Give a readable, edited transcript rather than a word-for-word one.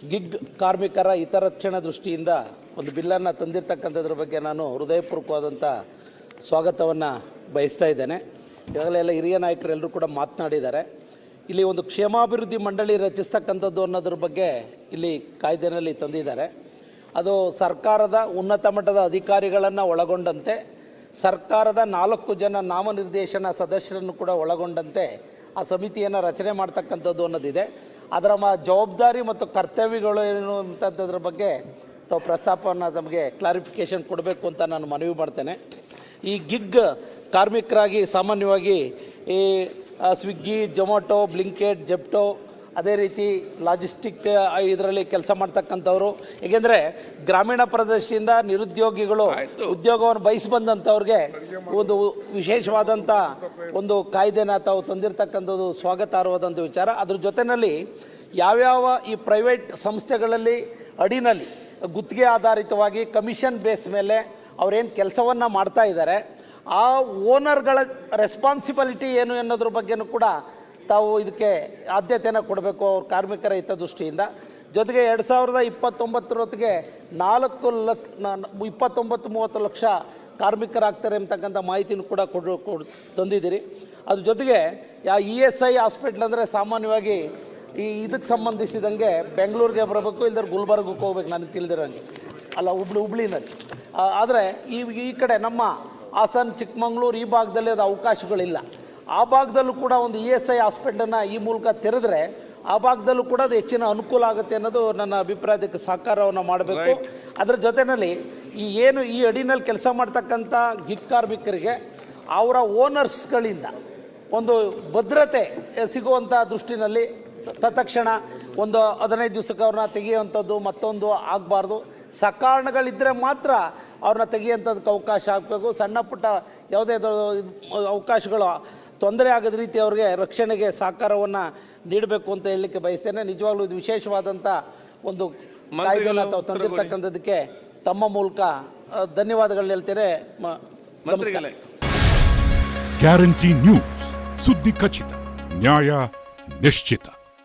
Gig ಕಾರ್ಮಿಕರ ಹಿತರಕ್ಷಣಾ ದೃಷ್ಟಿಯಿಂದ ಒಂದು ಬಿಲ್ಲನ್ನು ತಂದಿರತಕ್ಕಂಥದ್ರ ಬಗ್ಗೆ ನಾನು ಹೃದಯಪೂರ್ವಕವಾದಂಥ ಸ್ವಾಗತವನ್ನು ಬಯಸ್ತಾ ಇದ್ದೇನೆ. ಈಗಾಗಲೇ ಎಲ್ಲ ಹಿರಿಯ ನಾಯಕರೆಲ್ಲರೂ ಕೂಡ ಮಾತನಾಡಿದ್ದಾರೆ. ಇಲ್ಲಿ ಒಂದು ಕ್ಷೇಮಾಭಿವೃದ್ಧಿ ಮಂಡಳಿ ರಚಿಸ್ತಕ್ಕಂಥದ್ದು ಅನ್ನೋದ್ರ ಬಗ್ಗೆ ಇಲ್ಲಿ ಕಾಯ್ದೆನಲ್ಲಿ ತಂದಿದ್ದಾರೆ. ಅದು ಸರ್ಕಾರದ ಉನ್ನತ ಮಟ್ಟದ ಅಧಿಕಾರಿಗಳನ್ನು ಒಳಗೊಂಡಂತೆ ಸರ್ಕಾರದ 4 ಜನ ನಾಮನಿರ್ದೇಶನ ಸದಸ್ಯರನ್ನು ಕೂಡ ಒಳಗೊಂಡಂತೆ ಆ ಸಮಿತಿಯನ್ನು ರಚನೆ ಮಾಡ್ತಕ್ಕಂಥದ್ದು ಅನ್ನೋದಿದೆ. ಅದರ ಜವಾಬ್ದಾರಿ ಮತ್ತು ಕರ್ತವ್ಯಗಳು ಏನು ಅಂತಂಥದ್ರ ಬಗ್ಗೆ ತಾವು ಪ್ರಸ್ತಾಪವನ್ನು ನಮಗೆ ಕ್ಲಾರಿಫಿಕೇಷನ್ ಕೊಡಬೇಕು ಅಂತ ನಾನು ಮನವಿ ಮಾಡ್ತೇನೆ. ಈ ಗಿಗ್ ಕಾರ್ಮಿಕರಾಗಿ ಸಾಮಾನ್ಯವಾಗಿ ಈ ಸ್ವಿಗ್ಗಿ, ಜೊಮ್ಯಾಟೊ, ಬ್ಲಿಂಕೆಟ್, ಜೆಪ್ಟೋ, ಅದೇ ರೀತಿ ಲಾಜಿಸ್ಟಿಕ್ ಇದರಲ್ಲಿ ಕೆಲಸ ಮಾಡ್ತಕ್ಕಂಥವ್ರು. ಏಕೆಂದರೆ ಗ್ರಾಮೀಣ ಪ್ರದೇಶದಿಂದ ನಿರುದ್ಯೋಗಿಗಳು ಉದ್ಯೋಗವನ್ನು ಬಯಸಿ ಬಂದಂಥವ್ರಿಗೆ ಒಂದು ವಿಶೇಷವಾದಂಥ ಒಂದು ಕಾಯ್ದೆನ ತಾವು ತಂದಿರತಕ್ಕಂಥದ್ದು ಸ್ವಾಗತಾರ್ಹವಾದಂಥ ವಿಚಾರ. ಅದ್ರ ಜೊತೆಯಲ್ಲಿ ಯಾವ್ಯಾವ ಈ ಪ್ರೈವೇಟ್ ಸಂಸ್ಥೆಗಳಲ್ಲಿ ಅಡಿನಲ್ಲಿ ಗುತ್ತಿಗೆ ಆಧಾರಿತವಾಗಿ ಕಮಿಷನ್ ಬೇಸ್ ಮೇಲೆ ಅವರೇನು ಕೆಲಸವನ್ನು ಮಾಡ್ತಾ ಇದ್ದಾರೆ, ಆ ಓನರ್ಗಳ ರೆಸ್ಪಾನ್ಸಿಬಿಲಿಟಿ ಏನು ಅನ್ನೋದ್ರ ಬಗ್ಗೆನೂ ಕೂಡ ತಾವು ಇದಕ್ಕೆ ಆದ್ಯತೆಯನ್ನು ಕೊಡಬೇಕು ಅವ್ರ ಕಾರ್ಮಿಕರ ಹಿತದೃಷ್ಟಿಯಿಂದ. ಜೊತೆಗೆ 2029 ಹೊತ್ತಿಗೆ 29-30 ಲಕ್ಷ ಕಾರ್ಮಿಕರಾಗ್ತಾರೆ ಅಂತಕ್ಕಂಥ ಮಾಹಿತಿನೂ ಕೂಡ ತಂದಿದ್ದೀರಿ. ಅದ್ರ ಜೊತೆಗೆ ESI ಹಾಸ್ಪಿಟ್ಲ್ ಅಂದರೆ ಸಾಮಾನ್ಯವಾಗಿ ಇದಕ್ಕೆ ಸಂಬಂಧಿಸಿದಂಗೆ ಬೆಂಗಳೂರಿಗೆ ಬರಬೇಕು, ಇಲ್ದ್ರೆ ಗುಲ್ಬರ್ಗಕ್ಕೆ ಹೋಗ್ಬೇಕು ನನಗೆ ತಿಳಿದಿರೋಂಗೆ, ಅಲ್ಲ ಹುಬ್ಳಿನಲ್ಲಿ. ಆದರೆ ಈ ಕಡೆ ನಮ್ಮ ಹಾಸನ, ಚಿಕ್ಕಮಂಗ್ಳೂರು ಈ ಭಾಗದಲ್ಲಿ ಅದು ಅವಕಾಶಗಳಿಲ್ಲ. ಆ ಭಾಗದಲ್ಲೂ ಕೂಡ ಒಂದು ESI ಹಾಸ್ಪಿಟ್ಲನ್ನು ಈ ಮೂಲಕ ತೆರೆದ್ರೆ ಆ ಭಾಗದಲ್ಲೂ ಕೂಡ ಅದು ಹೆಚ್ಚಿನ ಅನುಕೂಲ ಆಗುತ್ತೆ ಅನ್ನೋದು ನನ್ನ ಅಭಿಪ್ರಾಯಕ್ಕೆ ಸಹಕಾರವನ್ನು ಮಾಡಬೇಕು. ಅದರ ಜೊತೆಯಲ್ಲಿ ಈ ಅಡಿನಲ್ಲಿ ಕೆಲಸ ಮಾಡ್ತಕ್ಕಂಥ ಗಿಗ್ ಕಾರ್ಮಿಕರಿಗೆ ಅವರ ಓನರ್ಸ್ಗಳಿಂದ ಒಂದು ಭದ್ರತೆ ಸಿಗುವಂಥ ದೃಷ್ಟಿನಲ್ಲಿ ತತ್ಕ್ಷಣ ಒಂದು 15 ದಿವಸಕ್ಕೆ ಅವ್ರನ್ನ ತೆಗೆಯುವಂಥದ್ದು ಮತ್ತೊಂದು ಆಗಬಾರ್ದು. ಸಕಾರಣಗಳಿದ್ದರೆ ಮಾತ್ರ ಅವ್ರನ್ನ ತೆಗೆಯುವಂಥದ್ದಕ್ಕೆ ಅವಕಾಶ ಆಗಬೇಕು. ಸಣ್ಣ ಪುಟ್ಟ ಯಾವುದೇ ಅವಕಾಶಗಳು ತೊಂದರೆ ಆಗದ ರೀತಿ ಅವ್ರಿಗೆ ರಕ್ಷಣೆಗೆ ಸಹಕಾರವನ್ನು ನೀಡಬೇಕು ಅಂತ ಹೇಳಲಿಕ್ಕೆ ಬಯಸ್ತೇನೆ. ನಿಜವಾಗ್ಲೂ ಇದು ವಿಶೇಷವಾದಂಥ ಒಂದು ಕಾಯ್ದೆಯನ್ನು ತಾವು ತಂದಿರತಕ್ಕಂಥದ್ದಕ್ಕೆ ತಮ್ಮ ಮೂಲಕ ಧನ್ಯವಾದಗಳನ್ನ ಹೇಳ್ತೇನೆ. ಗ್ಯಾರಂಟಿ ನ್ಯೂಸ್, ಸುದ್ದಿ ಖಚಿತ, ನ್ಯಾಯ ನಿಶ್ಚಿತ.